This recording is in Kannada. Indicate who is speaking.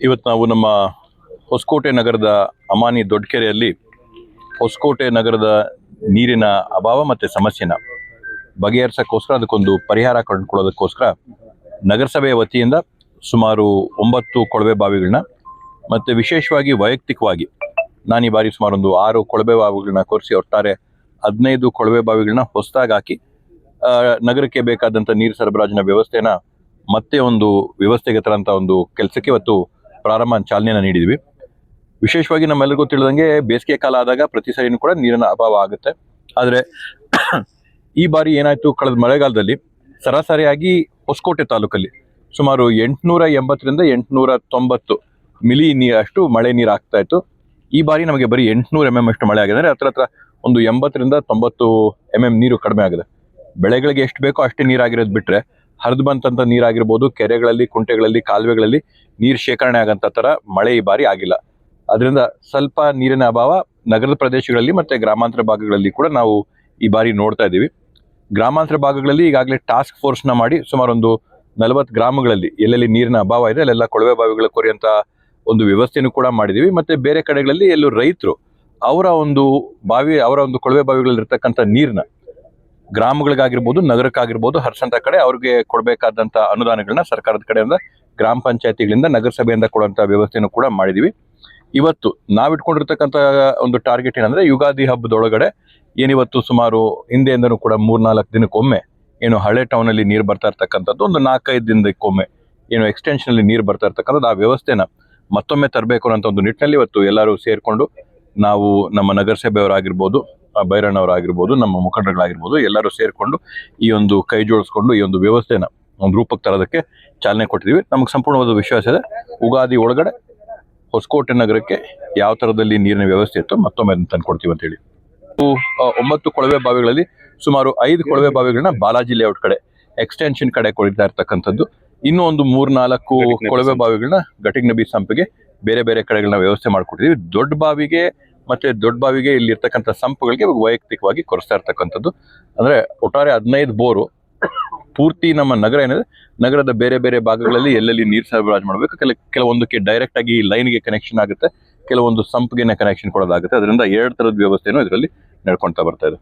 Speaker 1: ಇವತ್ತು ನಾವು ನಮ್ಮ ಹೊಸಕೋಟೆ ನಗರದ ಅಮಾನಿ ದೊಡ್ಡಕೆರೆಯಲ್ಲಿ ಹೊಸಕೋಟೆ ನಗರದ ನೀರಿನ ಅಭಾವ ಮತ್ತು ಸಮಸ್ಯೆನ ಬಗೆಹರಿಸೋಕ್ಕೋಸ್ಕರ ಅದಕ್ಕೊಂದು ಪರಿಹಾರ ಕಂಡುಕೊಳ್ಳೋದಕ್ಕೋಸ್ಕರ ನಗರಸಭೆಯ ವತಿಯಿಂದ ಸುಮಾರು 9 ಕೊಳವೆ ಬಾವಿಗಳನ್ನ ಮತ್ತು ವಿಶೇಷವಾಗಿ ವೈಯಕ್ತಿಕವಾಗಿ ನಾನು ಈ ಬಾರಿ ಸುಮಾರು ಒಂದು 6 ಕೊಳವೆ ಬಾವಿಗಳನ್ನ ಕೊರೆಸಿ ಒಟ್ಟಾರೆ 15 ಕೊಳವೆ ಬಾವಿಗಳನ್ನ ಹೊಸದಾಗಿ ಹಾಕಿ ನಗರಕ್ಕೆ ಬೇಕಾದಂಥ ನೀರು ಸರಬರಾಜಿನ ವ್ಯವಸ್ಥೆನ ಮತ್ತೆ ಒಂದು ವ್ಯವಸ್ಥೆಗೆ ತರಂಥ ಒಂದು ಕೆಲಸಕ್ಕೆ ಇವತ್ತು ಚಾಲನೆಯನ್ನು ನೀಡಿದ್ವಿ. ವಿಶೇಷವಾಗಿ ನಮ್ಮೆಲ್ಲರಿಗೂ ತಿಳಿದಂಗೆ ಬೇಸಿಗೆ ಕಾಲ ಆದಾಗ ಪ್ರತಿ ಸರಿನೂ ಕೂಡ ನೀರಿನ ಅಭಾವ ಆಗುತ್ತೆ. ಆದರೆ ಈ ಬಾರಿ ಏನಾಯಿತು, ಕಳೆದ ಮಳೆಗಾಲದಲ್ಲಿ ಸರಾಸರಿಯಾಗಿ ಹೊಸಕೋಟೆ ತಾಲೂಕಲ್ಲಿ ಸುಮಾರು 880ರಿಂದ 890 ಮಿಲಿ ಅಷ್ಟು ಮಳೆ ನೀರು ಆಗ್ತಾ ಇತ್ತು. ಈ ಬಾರಿ ನಮಗೆ ಬರೀ 800 mm ಅಷ್ಟು ಮಳೆ ಆಗಿದೆ. ಅಂದರೆ ಹತ್ರ ಒಂದು 80ರಿಂದ 90 mm ನೀರು ಕಡಿಮೆ ಆಗಿದೆ. ಬೆಳೆಗಳಿಗೆ ಎಷ್ಟು ಬೇಕೋ ಅಷ್ಟೇ ನೀರಾಗಿರೋದು ಬಿಟ್ಟರೆ ಹರಿದು ಬಂತಂತ ನೀರಾಗಿರ್ಬೋದು, ಕೆರೆಗಳಲ್ಲಿ, ಕುಂಟೆಗಳಲ್ಲಿ, ಕಾಲುವೆಗಳಲ್ಲಿ ನೀರು ಶೇಖರಣೆ ಆಗಂತ ಥರ ಮಳೆ ಈ ಬಾರಿ ಆಗಿಲ್ಲ. ಅದರಿಂದ ಸ್ವಲ್ಪ ನೀರಿನ ಅಭಾವ ನಗರದ ಪ್ರದೇಶಗಳಲ್ಲಿ ಮತ್ತು ಗ್ರಾಮಾಂತರ ಭಾಗಗಳಲ್ಲಿ ಕೂಡ ನಾವು ಈ ಬಾರಿ ನೋಡ್ತಾ ಇದ್ದೀವಿ. ಗ್ರಾಮಾಂತರ ಭಾಗಗಳಲ್ಲಿ ಈಗಾಗಲೇ ಟಾಸ್ಕ್ ಫೋರ್ಸ್ನ ಮಾಡಿ ಸುಮಾರು ಒಂದು 40 ಗ್ರಾಮಗಳಲ್ಲಿ ಎಲ್ಲೆಲ್ಲಿ ನೀರಿನ ಅಭಾವ ಇದೆ ಅಲ್ಲೆಲ್ಲ ಕೊಳವೆ ಬಾವಿಗಳು ಕೊರೆಯುವಂಥ ಒಂದು ವ್ಯವಸ್ಥೆನೂ ಕೂಡ ಮಾಡಿದ್ದೀವಿ. ಮತ್ತು ಬೇರೆ ಕಡೆಗಳಲ್ಲಿ ಎಲ್ಲೂ ರೈತರು ಅವರ ಒಂದು ಕೊಳವೆ ಬಾವಿಗಳಲ್ಲಿರ್ತಕ್ಕಂಥ ನೀರನ್ನ ಗ್ರಾಮಗಳಿಗಾಗಿರ್ಬೋದು, ನಗರಕ್ಕಾಗಿರ್ಬೋದು ಹರಿಸಂತ ಕಡೆ ಅವ್ರಿಗೆ ಕೊಡಬೇಕಾದಂಥ ಅನುದಾನಗಳನ್ನ ಸರ್ಕಾರದ ಕಡೆಯಿಂದ, ಗ್ರಾಮ ಪಂಚಾಯತಿಗಳಿಂದ, ನಗರಸಭೆಯಿಂದ ಕೊಡುವಂಥ ವ್ಯವಸ್ಥೆನೂ ಕೂಡ ಮಾಡಿದ್ದೀವಿ. ಇವತ್ತು ನಾವಿಟ್ಕೊಂಡಿರ್ತಕ್ಕಂಥ ಒಂದು ಟಾರ್ಗೆಟ್ ಏನಂದರೆ, ಯುಗಾದಿ ಹಬ್ಬದೊಳಗಡೆ ಏನಿವತ್ತು ಸುಮಾರು ಹಿಂದೆಯಿಂದನೂ ಕೂಡ 3-4 ದಿನಕ್ಕೊಮ್ಮೆ ಏನು ಹಳೆ ಟೌನಲ್ಲಿ ನೀರು ಬರ್ತಾ ಇರ್ತಕ್ಕಂಥದ್ದು, ಒಂದು 4-5 ದಿನಕ್ಕೊಮ್ಮೆ ಏನು ಎಕ್ಸ್ಟೆನ್ಷನಲ್ಲಿ ನೀರು ಬರ್ತಾ ಇರ್ತಕ್ಕಂಥದ್ದು, ಆ ವ್ಯವಸ್ಥೆನ ಮತ್ತೊಮ್ಮೆ ತರಬೇಕು ಅನ್ನೋಂಥ ಒಂದು ನಿಟ್ಟಿನಲ್ಲಿ ಇವತ್ತು ಎಲ್ಲರೂ ಸೇರಿಕೊಂಡು ನಾವು ನಮ್ಮ ನಗರಸಭೆಯವರಾಗಿರ್ಬೋದು, ಬೈರಣ್ಣವರಾಗಿರ್ಬೋದು, ನಮ್ಮ ಮುಖಂಡರುಗಳಾಗಿರ್ಬೋದು ಎಲ್ಲರೂ ಸೇರಿಕೊಂಡು ಈ ಒಂದು ಕೈ ಜೋಡಿಸ್ಕೊಂಡು ಈ ಒಂದು ವ್ಯವಸ್ಥೆನ ಒಂದು ರೂಪಕ್ಕೆ ತರೋದಕ್ಕೆ ಚಾಲನೆ ಕೊಟ್ಟಿದ್ದೀವಿ. ನಮಗೆ ಸಂಪೂರ್ಣವಾದ ವಿಶ್ವಾಸ ಇದೆ, ಯುಗಾದಿ ಒಳಗಡೆ ಹೊಸಕೋಟೆ ನಗರಕ್ಕೆ ಯಾವ ಥರದಲ್ಲಿ ನೀರಿನ ವ್ಯವಸ್ಥೆ ಇತ್ತು ಮತ್ತೊಮ್ಮೆ ಅದನ್ನು ತಂದುಕೊಡ್ತೀವಿ ಅಂತೇಳಿ. 9 ಕೊಳವೆ ಬಾವಿಗಳಲ್ಲಿ ಸುಮಾರು 5 ಕೊಳವೆ ಬಾವಿಗಳನ್ನ ಬಾಲಾಜಿ ಲೇಔಟ್ ಕಡೆ ಎಕ್ಸ್ಟೆನ್ಷನ್ ಕಡೆ ಕೊಡ್ತಾ ಇರ್ತಕ್ಕಂಥದ್ದು. ಇನ್ನೂ ಒಂದು 3-4 ಕೊಳವೆ ಬಾವಿಗಳನ್ನ ಗಟಿಗ್ನಬಿ ಸಂಪಿಗೆ ಬೇರೆ ಬೇರೆ ಕಡೆಗಳನ್ನ ವ್ಯವಸ್ಥೆ ಮಾಡಿಕೊಟ್ಟಿದ್ದೀವಿ. ದೊಡ್ಡ ಬಾವಿಗೆ ಇಲ್ಲಿರ್ತಕ್ಕಂಥ ಸಂಪುಗಳಿಗೆ ವೈಯಕ್ತಿಕವಾಗಿ ಕೊರೆಸ್ತಾ ಇರ್ತಕ್ಕಂಥದ್ದು. ಅಂದರೆ ಒಟ್ಟಾರೆ 15 ಬೋರು ಪೂರ್ತಿ ನಮ್ಮ ನಗರ ಏನಿದೆ, ನಗರದ ಬೇರೆ ಬೇರೆ ಭಾಗಗಳಲ್ಲಿ ಎಲ್ಲೆಲ್ಲಿ ನೀರು ಸರಬರಾಜು ಮಾಡಬೇಕು, ಕೆಲವೊಂದಕ್ಕೆ ಡೈರೆಕ್ಟ್ ಆಗಿ ಲೈನ್ಗೆ ಕನೆಕ್ಷನ್ ಆಗುತ್ತೆ, ಕೆಲವೊಂದು ಸಂಪ್ಗೆ ಕನೆಕ್ಷನ್ ಕೊಡೋದಾಗುತ್ತೆ. ಅದರಿಂದ 2 ಥರದ ವ್ಯವಸ್ಥೆನೂ ಇದರಲ್ಲಿ ನಡ್ಕೊಳ್ತಾ ಬರ್ತಾ ಇದೆ.